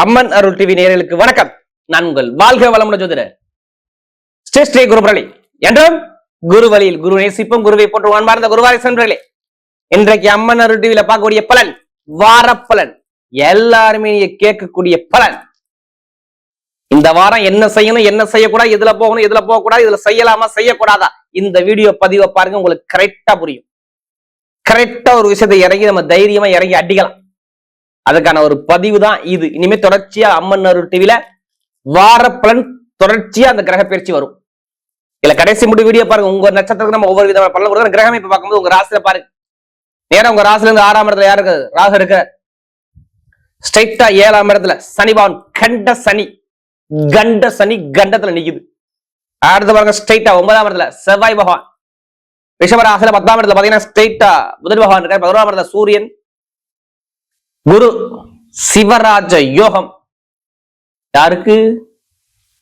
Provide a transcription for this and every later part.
அம்மன் அருள் TV நேயர்களுக்கு வணக்கம். நான் உங்கள் வாழ்க வளமுடன் ஜோதிடர் ஸ்ரீ குருபரளி என்றும் குரு வழியில் குரு நேசிப்பும் குருவை போன்று வான்பார்ந்த குருவாரி சென்றர்களே, இன்றைக்கு அம்மன் அருள் டிவியில பார்க்கக்கூடிய பலன் வார பலன். எல்லாருமே நீங்க கேட்கக்கூடிய பலன். இந்த வாரம் என்ன செய்யணும், என்ன செய்யக்கூடாது, எதுல போகணும், எதுல போக கூடாது, இதுல செய்யலாமா செய்யக்கூடாதா, இந்த வீடியோ பதிவை பாருங்க, உங்களுக்கு கரெக்டா புரியும். கரெக்டா ஒரு விஷயத்தை இறங்கி நம்ம தைரியமா இறங்கி அடிக்கலாம். அதுக்கான ஒரு பதிவு தான் இது. இனிமே தொடர்ச்சியா அம்மன் அருள் டிவில வார பலன் தொடர்ச்சியா அந்த கிரக பயிற்சி வரும். இல்ல கடைசி முடிவு வீடியோ பாருங்க. உங்க நட்சத்திரத்துக்கு நம்ம ஒவ்வொரு விதமான பலன் கொடுக்குற கிரகம் இப்ப பார்க்கும்போது உங்க ராசியில பாருங்க. நேரம் உங்க ராசில இருந்து 6ஆம் இடத்துல யாரு இருக்கு? ராகு இருக்கு. ஸ்ட்ரைட்டா 7ஆம் இடத்துல சனி பகவான் கண்ட சனி கண்டத்துல நிக்குது. அடுத்து பாருங்க ஸ்ட்ரைட்டா 9ஆம் இடத்துல செவ்வாய் பகவான். ரிஷப ராசியில 10ஆம் இடத்துல பாத்தீங்கன்னா ஸ்ட்ரைட்டா புதன் பகவான் இருக்காரு. 11ஆம் இடத்துல சூரியன் குரு சிவராஜ யோகம் யாருக்கு?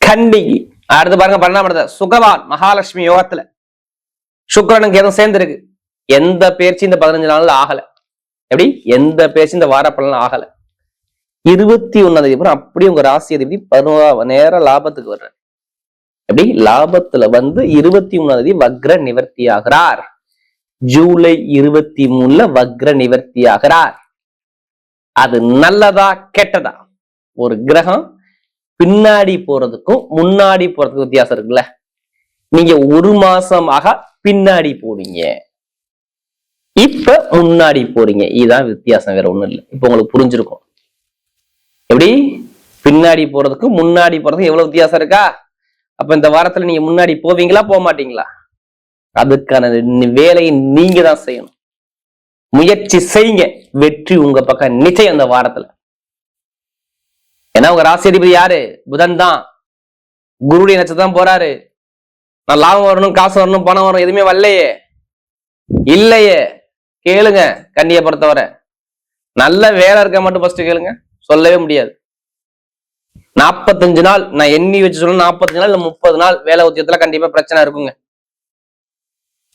கன்னிக்கு. அடுத்து பாருங்க 12ஆம் இடத்துல சுகவான் மகாலட்சுமி யோகத்துல சுக்கிரனுக்கு எதுவும் சேர்ந்து இருக்கு. எந்த பேச்சு இந்த 15 நாள்ல ஆகல. எப்படி எந்த பேச்சு இந்த வார பலன் ஆகல. 21ஆம் தேதி அப்படியே உங்க ராசி அதிபதி 11 நேரம் லாபத்துக்கு வர்றாரு. எப்படி லாபத்துல வந்து 23ஆம் தேதி வக்ர நிவர்த்தி ஆகிறார். ஜூலை 23 வக்ர நிவர்த்தி ஆகிறார். அது நல்லதா கெட்டதா? ஒரு கிரகம் பின்னாடி போறதுக்கும் முன்னாடி போறதுக்கும் வித்தியாசம் இருக்குல்ல. நீங்க ஒரு மாசமாக பின்னாடி போவீங்க, இப்ப முன்னாடி போறீங்க. இதுதான் வித்தியாசம், வேற ஒண்ணும் இல்லை. இப்ப உங்களுக்கு புரிஞ்சிருக்கும். எப்படி பின்னாடி போறதுக்கும் முன்னாடி போறதுக்கும் எவ்வளவு வித்தியாசம் இருக்கா? அப்ப இந்த வாரத்துல நீங்க முன்னாடி போவீங்களா போக மாட்டீங்களா? அதுக்கான வேலையை நீங்க தான் செய்யணும். முயற்சி செய்யுங்க, வெற்றி உங்க பக்கம் நிச்சயம் அந்த வாரத்துல. ஏன்னா உங்க ராசி அதிபதி யாரு? புதன் தான். குருடைய நட்சத்திரம் போறாரு. நான் லாபம் வரணும், காசு வரணும், பணம் வரணும், எதுவுமே வரலையே இல்லையே. கேளுங்க, கன்னியை பொறுத்தவரை நல்ல வேலை இருக்க மட்டும் ஃபர்ஸ்ட் கேளுங்க. சொல்லவே முடியாது. 45 நாள் நான் எண்ணி வச்சு சொல்ல, 45 நாள் இல்ல 30 நாள் வேலை உத்தியத்துல கண்டிப்பா பிரச்சனை இருக்குங்க.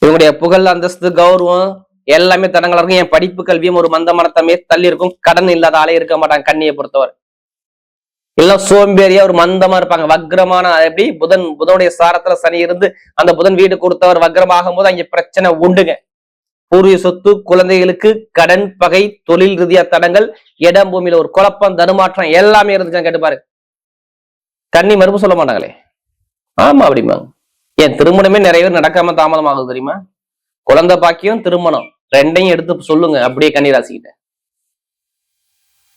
இவங்களுடைய புகழ் அந்தஸ்து கௌரவம் எல்லாமே தடங்களா இருக்கும். என் படிப்பு கல்வியும் ஒரு மந்தமனத்தமே தள்ளி இருக்கும். கடன் இல்லாத ஆளே இருக்க மாட்டாங்க கன்னியை பொறுத்தவரை. எல்லாம் சோம்பேறியா ஒரு மந்தமா இருப்பாங்க. வக்ரமான எப்படி புதனுடைய சாரத்துல சனி இருந்து அந்த புதன் வீடு கொடுத்தவர் வக்ரமாகும் போது அங்க பிரச்சனை உண்டுங்க. பூர்வீக சொத்து, குழந்தைகளுக்கு கடன், பகை, தொழில் ரீதியா தடங்கள், இடம் பூமியில ஒரு குழப்பம், தடுமாற்றம் எல்லாமே இருந்துச்சு. கேட்டுப்பாரு, கன்னி மறுப்பு சொல்ல மாட்டாங்களே. ஆமா அப்படிம்பாங்க. என் திருமணமே நிறைய பேர் நடக்காம தாமதம் ஆகுது தெரியுமா? குழந்தை பாக்கியம் திருமணம் ரெண்டையும் எடுத்து சொல்லுங்க. அப்படியே கன்னி ராசிக்கிட்ட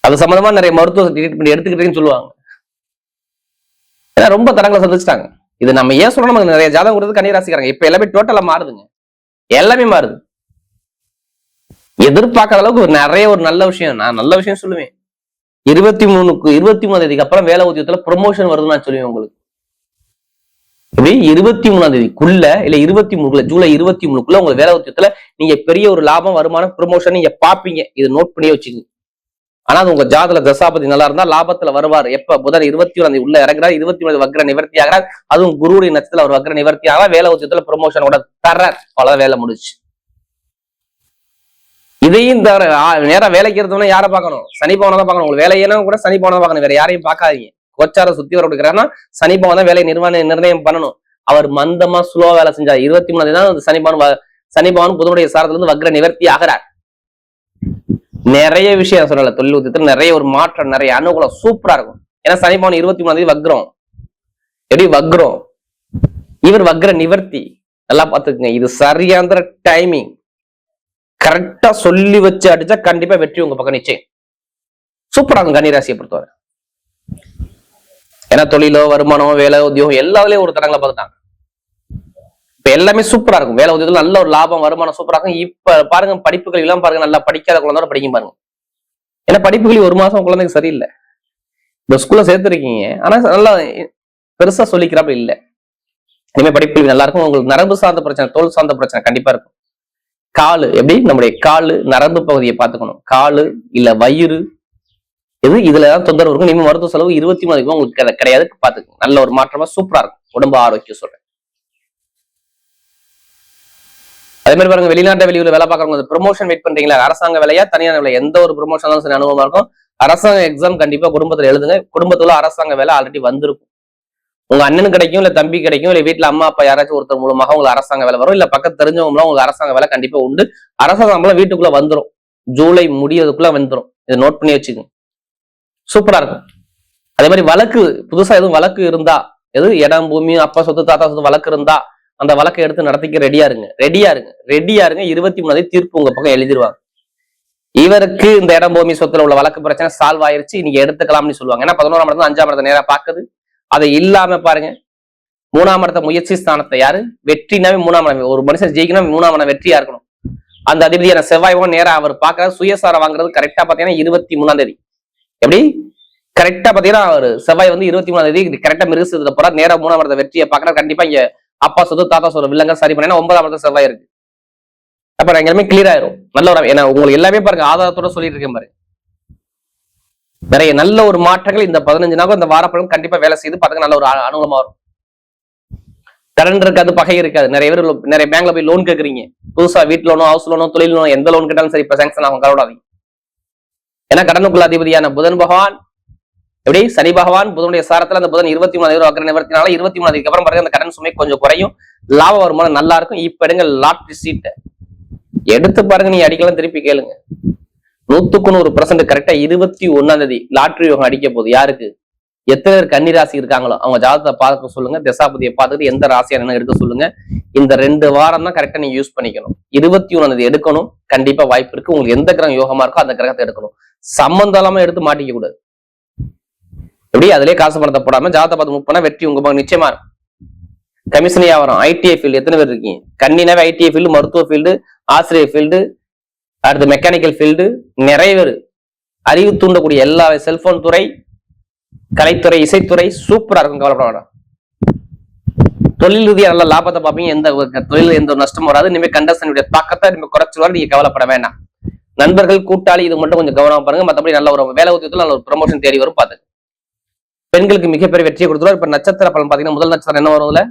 அது சம்பந்தமா நிறைய மருத்துவ ட்ரீட்மெண்ட் எடுத்துக்கிட்டேன்னு சொல்லுவாங்க. ஏன்னா ரொம்ப தடங்களை சந்திச்சிட்டாங்க. இது நம்ம ஏன் சொல்றோம், நமக்கு நிறைய ஜாதகம் கொடுத்து கன்னி ராசிக்காரங்க இப்ப எல்லாமே டோட்டலா மாறுதுங்க. எல்லாமே மாறுது. எதிர்பார்க்காத அளவுக்கு ஒரு நல்ல விஷயம். நான் நல்ல விஷயம் சொல்லுவேன். 23ஆம் தேதிக்கு அப்புறம் வேலை உத்தியோகத்துல ப்ரொமோஷன் வருதுன்னு நான் சொல்லுவேன் உங்களுக்கு. இப்படி 23ஆம் தேதிக்குள்ள இல்ல 23 ஜூலை 23க்குள்ள உங்க வேலை உத்தியத்துல நீங்க பெரிய ஒரு லாபம், வருமானம், ப்ரொமோஷன் நீங்க பாப்பீங்க. இது நோட் பண்ணியே வச்சுக்கோங்க. ஆனா அது உங்க ஜாதல தசாபதி நல்லா இருந்தா லாபத்துல வருவார். எப்ப புதன் 21ஆம் தேதி உள்ள இறங்குறார், 23 வக்ர நிவர்த்தி ஆகிறார். அதுவும் குருவுடைய நட்சத்திரத்துல அவர் வக்ர நிவர்த்தி ஆகிறா. வேலை உத்தியத்துல ப்ரொமோஷனோட தர்றார். அவ்வளவு வேலை முடிச்சு. இதையும் தவிர நேரம் வேலைக்கு இருந்தோம்னா யாரை பார்க்கணும்? சனி பவனை தான் பார்க்கணும். உங்களுக்கு வேலையேனா கூட சனி பவனை தான் பார்க்கணும். வேற யாரையும் பார்க்காதீங்க. கோச்சார சுத்தி வர கொடுக்குறாருன்னா சனி பவன் தான் வேலை நிர்ணயம் பண்ணணும். அவர் மந்தமா ஸ்லோவா வேலை செஞ்சார். 23ஆம் தேதி தான் சனி பவன் புதனுடைய சாரத்துல இருந்து வக்ர நிவர்த்தி ஆகிறார். நிறைய விஷயம் சொல்லல. தொழில் உத்தியத்துல நிறைய ஒரு மாற்றம், நிறைய அனுகூலம் சூப்பரா இருக்கும். ஏன்னா சனி பவன் 23ஆம் தேதி வக்ரம். எப்படி வக்ரம்? இவர் வக்ர நிவர்த்தி. நல்லா பாத்துக்குங்க. இது சரியான டைமிங். கரெக்டா சொல்லி வச்சு அடிச்சா கண்டிப்பா வெற்றி உங்க பக்கம் நிச்சயம். சூப்பரா இருக்கும் கன்னிராசியை பொறுத்தவரை. ஏன்னா தொழிலோ, வருமானம், வேலை, உத்தியோகம் எல்லாத்துலயும் ஒரு தடங்களை பார்த்துட்டாங்க. இப்ப எல்லாமே சூப்பரா இருக்கும். வேலை உத்தியோகத்துல நல்ல ஒரு லாபம், வருமானம் சூப்பரா இருக்கும். இப்ப பாருங்க, படிப்புகள் எல்லாம் பாருங்க. நல்லா படிக்காத குழந்தை படிக்கும் பாருங்க. ஏன்னா படிப்புகள் ஒரு மாசம் குழந்தைக்கு சரியில்லை. இந்த ஸ்கூல்ல சேர்த்துருக்கீங்க, ஆனா நல்லா பெருசா சொல்லிக்கிறாப்ப இல்ல. இனிமே படிப்புகள் நல்லா இருக்கும். உங்களுக்கு நரம்பு சார்ந்த பிரச்சனை, தோல் சார்ந்த பிரச்சனை கண்டிப்பா இருக்கும். காலு எப்படி நம்முடைய காலு நரம்பு பகுதியை பார்த்துக்கணும். காலு இல்ல வயிறு இதுலதான் தொந்தரவு இருக்கும். நீங்க மருத்துவ செலவு 23 உங்களுக்கு கிடையாது. பாத்துக்கோங்க. நல்ல ஒரு மாற்றமா சூப்பரா இருக்கும். உடம்பு ஆரோக்கியம் சொல்றேன். அதே மாதிரி பாருங்க, வெளிநாட்டு வெளியூர்ல வேலை பார்க்கறவங்க ப்ரொமோஷன் வெயிட் பண்றீங்களா? அரசாங்க வேலையா, தனியார் வேலையா, எந்த ஒரு ப்ரொமோஷன் சரி அனுபவமா இருக்கும். அரசாங்க எக்ஸாம் கண்டிப்பா குடும்பத்துல எழுதுங்க. குடும்பத்துல அரசாங்க வேலை ஆல்ரெடி வந்திருக்கும். உங்க அண்ணனுக்கு கிடைக்கும், இல்ல தம்பி கிடைக்கும், இல்ல வீட்டுல அம்மா அப்பா யாராச்சும் ஒருத்தர் மூலமாக உங்களுக்கு அரசாங்க வேலை வரும், இல்ல பக்கத்து தெரிஞ்சவங்களும் உங்களுக்கு அரசாங்க வேலை கண்டிப்பா உண்டு. அரசாங்கம் வீட்டுக்குள்ள வந்துடும். ஜூலை முடியறதுக்குள்ள வந்துடும். இதை நோட் பண்ணி வச்சுக்கோங்க. சூப்பரா இருக்கும். அதே மாதிரி வழக்கு புதுசா எதுவும் வழக்கு இருந்தா, எது இடம் பூமி அப்பா சொத்து தாத்தா சொத்து வழக்கு இருந்தா அந்த வழக்கை எடுத்து நடத்திக்க ரெடியா இருங்க. 23 தீர்ப்பு உங்க பக்கம் எழுதிருவாங்க. இவருக்கு இந்த இடம் பூமி சொத்துல உள்ள வழக்கு பிரச்சனை சால்வ் ஆயிருச்சு, நீங்க எடுத்துக்கலாம்னு சொல்லுவாங்க. ஏன்னா 11ஆம் இடத்துல 5ஆம் இடத்தை நேரா பாக்குது. அதை இல்லாம பாருங்க, 3ஆம் இடத்த முயற்சி ஸ்தானத்தை யாரு வெற்றினாவே 3ஆம் இடம். ஒரு மனுஷன் ஜெயிக்கணும் 3ஆம் இடம் வெற்றியா இருக்கணும். அந்த அதிபதியான செவ்வாயும் நேரா அவர் பாக்குறாரு. சுயசாரம் வாங்குறது கரெக்டா பாத்தீங்கன்னா 23ஆம் தேதி. எப்படி கரெக்டா பாத்தீங்கன்னா அவர் செவ்வாய் 23ஆம் தேதி கரெக்டா மிருகத்துல போறாரு. நேரா 3ஆம் இடத்த வெற்றியை பாக்குறாரு. கண்டிப்பா இங்க அப்பா சொத்து தாத்தா சொத்து வில்லங்க சரி பண்ணா 9ஆம் இடத்துல செவ்வாய் இருக்கு. அப்ப எல்லாமே கிளியர் ஆயிரும். நல்ல ஒரு ஏன்னா உங்களுக்கு எல்லாமே பாருங்க ஆதாரத்தோட சொல்லிட்டு இருக்கேன் பாருங்க. நிறைய நல்ல ஒரு மாற்றங்கள் இந்த 15 நாள் இந்த வாரப்பழம் கண்டிப்பா வேலை செய்து பாத்துக்க நல்ல ஒரு அனுகூலமா வரும். கடன் இருக்காது, பகை இருக்காது. நிறைய பேங்க்ல போய் லோன் கேட்கறீங்க. புதுசா வீட்டு லோனோ ஹவுஸ் லோனோ தொழில் லோனோ எந்த லோன் கேட்டாலும் சரி இப்ப சாங்ஷன் ஆகும். கவலைப்படாதீங்க. ஏன்னா கடனுக்குள்ள அதிபதியான புதன் பகவான் எப்படி சனி பகவான் புதனுடைய சாரத்துல அந்த புதன் 23 அக்கறை நிவர்த்தினால 23 அப்புறம் பாருங்க அந்த கடன் சுமை கொஞ்சம் குறையும். லாப வருமானம் நல்லா இருக்கும். இப்ப எடுங்க லாட்டரி சீட்டை எடுத்து பாருங்க. நீ அடிக்கலாம் திருப்பி கேளுங்க. 100% கரெக்டா 21ஆம் தேதி லாட்டரி யோகம் அடிக்க போகுது. யாருக்கு எத்தனை பேர் கன்னி ராசி இருக்காங்களோ அவங்க ஜாதகத்தை பார்க்க சொல்லுங்க. தசாபதியை பார்த்துட்டு எந்த ராசியா என்ன எடுக்க சொல்லுங்க. இந்த 2 வாரம் தான் கரெக்டா நீங்க யூஸ் பண்ணிக்கணும். 21ஆம் தேதி எடுக்கணும். கண்டிப்பா வாய்ப்பு இருக்கு. உங்களுக்கு எந்த கிரகம் யோகமா இருக்கோ அந்த கிரகத்தை எடுக்கணும். சம்பந்தம் இல்லாம எடுத்து மாட்டிக்க கூடாது. எப்படி அதிலே காசு பணத்தை போடாம ஜாதகத்தை பார்த்து மூவ் பண்ணா வெற்றி உங்க நிச்சயமா இருக்கும். கமிஷன் வியாபாரம் ஐடிஐ ஃபீல்டு எத்தனை பேர் இருக்கீங்க? கன்னினாவே ஐடிஐ ஃபீல்டு, மருத்துவ ஃபீல்டு, ஆசிரியர் ஃபீல்டு, அடுத்து மெக்கானிக்கல் ஃபீல்டு, நிறைய பேர் அறிவு தூண்டக்கூடிய எல்லா செல்போன் துறை, கலைத்துறை, இசைத்துறை சூப்பரா இருக்கும். கவலைப்பட வேண்டாம். தொழில் ரீதியா நல்ல லாபத்தை பார்ப்பீங்க. எந்த தொழில் எந்த நஷ்டம் வராது. இனிமே கண்டசனுடைய தாக்கத்தை நீங்க குறைச்சிருவாரு. நீங்க கவலைப்பட வேண்டாம். நண்பர்கள் கூட்டாளி இது மட்டும் கொஞ்சம் கவனமா பாருங்க. மற்றபடி நல்ல ஒரு வேலை உத்தியத்தில் நல்ல ஒரு ப்ரமோஷன் தேடி வரும். பார்த்து பெண்களுக்கு மிகப்பெரிய வெற்றியை கொடுத்துருவார். இப்ப நட்சத்திர பலன் பாத்தீங்கன்னா முதல் நட்சத்திரம் என்ன வரும்ல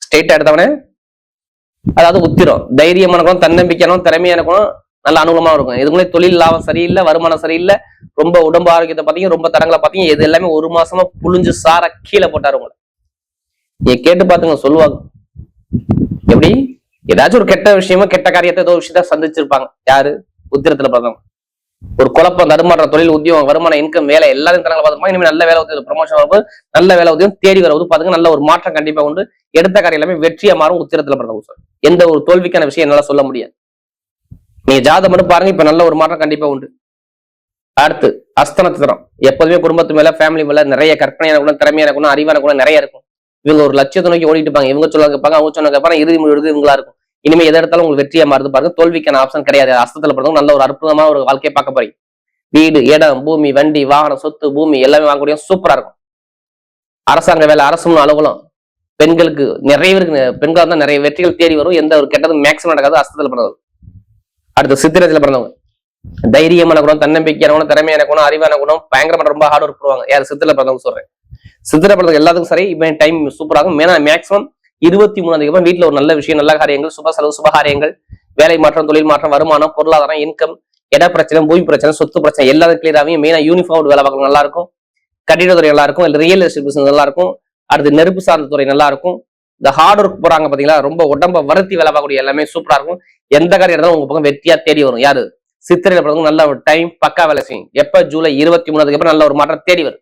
ஸ்டேட்டா எடுத்தவனே அதாவது உத்திரம். தைரியமான குணம், தன்னம்பிக்கையான திறமையான குணம், நல்ல அனுகூலமா இருக்கும். இதுக்குள்ளே தொழில் லாபம் சரியில்லை, வருமானம் சரியில்லை, ரொம்ப உடம்பு ஆரோக்கியத்தை பாத்தீங்க, ரொம்ப தரங்களை பாத்தீங்க. இது எல்லாமே 1 மாசமா புளிஞ்சு சார கீழே போட்டாரு உங்களை. நீங்க கேட்டு பாத்துங்க சொல்லுவாங்க. எப்படி ஏதாச்சும் ஒரு கெட்ட விஷயமா கெட்ட காரியத்தை ஏதோ விஷயத்த சந்திச்சிருப்பாங்க. யாரு உத்திரத்துல பார்த்தவங்க. ஒரு குழப்பம், தடுமாற்ற, தொழில், உத்தியோகம், வருமானம், இன்கம், வேலை எல்லாரும் தரங்களை பார்த்துருப்பாங்க. இனிமேல் நல்ல வேலை உத்தியோகம் ப்ரமோஷன் வரும்போது நல்ல வேலை உத்தியோகம் தேடி வரவது பாத்துங்க. நல்ல ஒரு மாற்றம் கண்டிப்பா உண்டு. எடுத்த காரியம் எல்லாமே வெற்றியா மாறும். உத்திரத்துல பிறந்தவங்க சார் எந்த ஒரு தோல்விக்கான விஷயம் என்னால சொல்ல முடியாது. நீங்க ஜாதகம் மட்டும் பாருங்க. இப்ப நல்ல ஒரு மாற்றம் கண்டிப்பா உண்டு. அடுத்து அஸ்த நட்சத்திரம். எப்போதுமே குடும்பத்து மேல ஃபேமிலி மேல நிறைய கற்பனையான குணம், திறமையான குணம், அறிவான குணம் நிறைய இருக்கும். இவங்க ஒரு லட்சியத்தை நோக்கி ஓடிட்டு இருப்பாங்க. இவங்க சொல்ல கேட்பாங்க, அவங்க சொன்ன கேட்பாங்க. இறுதி முடிவு இவங்களா இருக்கும். இனிமே எதை எடுத்தாலும் உங்களுக்கு வெற்றியா மாறுது பாருங்க. தோல்விக்கான ஆப்ஷன் கிடையாது. அஸ்தத்துல பிறந்தவங்க நல்ல ஒரு அற்புதமா ஒரு வாழ்க்கையை பார்க்க போறீங்க. வீடு, இடம், பூமி, வண்டி, வாகனம், சொத்து, பூமி எல்லாமே வாங்கக்கூடிய சூப்பரா இருக்கும். அரசாங்க வேலை, அரசு அலுவலம், பெண்களுக்கு நிறைய பேருக்கு பெண்களாக தான் நிறைய வெற்றிகள் தேடி வரும். எந்த ஒரு கெட்டதும் மேக்சிமம் நடக்காது. அஸ்தத்துல பிறந்தவங்க. அடுத்து சித்திரத்துல பிறந்தவங்க தைரியமான குணம், தன்னம்பிக்கையான குணம், திறமையான குணம், அறிவான குணம், பயங்கரமான ரொம்ப ஹார்ட் ஒர்க் பண்ணுவாங்க. யார் சித்திர பிறந்தவங்க சொல்றேன். சித்திர பிறந்தவங்க எல்லாத்துக்கும் சரி. இப்ப டைம் சூப்பராகும். மேக்சிமம் 23ஆம் தேதி வீட்டுல ஒரு நல்ல விஷயம், நல்ல காரியங்கள், சுப செலவு, சுபகாரியங்கள், வேலை மாற்றம், தொழில் மாற்றம், வருமானம், பொருளாதாரம், இன்கம், இட பிரச்சனை, பூமி பிரச்சனை, சொத்து பிரச்சனை எல்லாரும் கிளியர் ஆகும். மெயினா யூனிஃபார்ம் வேலை பார்க்க நல்லா இருக்கும். கட்டிடத்துறை நல்லா இருக்கும். ரியல் எஸ்டேட் பிசினஸ் நல்லா இருக்கும். அடுத்து நெருப்பு சார்ந்த துறை நல்லா இருக்கும். இந்த ஹார்ட் ஒர்க் போறாங்க பாத்தீங்களா, ரொம்ப உடம்ப வருத்தி வேலை பார்க்கக்கூடிய எல்லாமே சூப்பரா இருக்கும். எந்த காரியம் இருந்தாலும் உங்க பக்கம் வெற்றியா தேடி வரும். யாரு சித்திரையில பிறந்தவங்க நல்ல ஒரு டைம் பக்கா வேலை செய்யும். எப்ப ஜூலை 23 அப்புறம் நல்ல ஒரு மாற்றம் தேடி வரும்.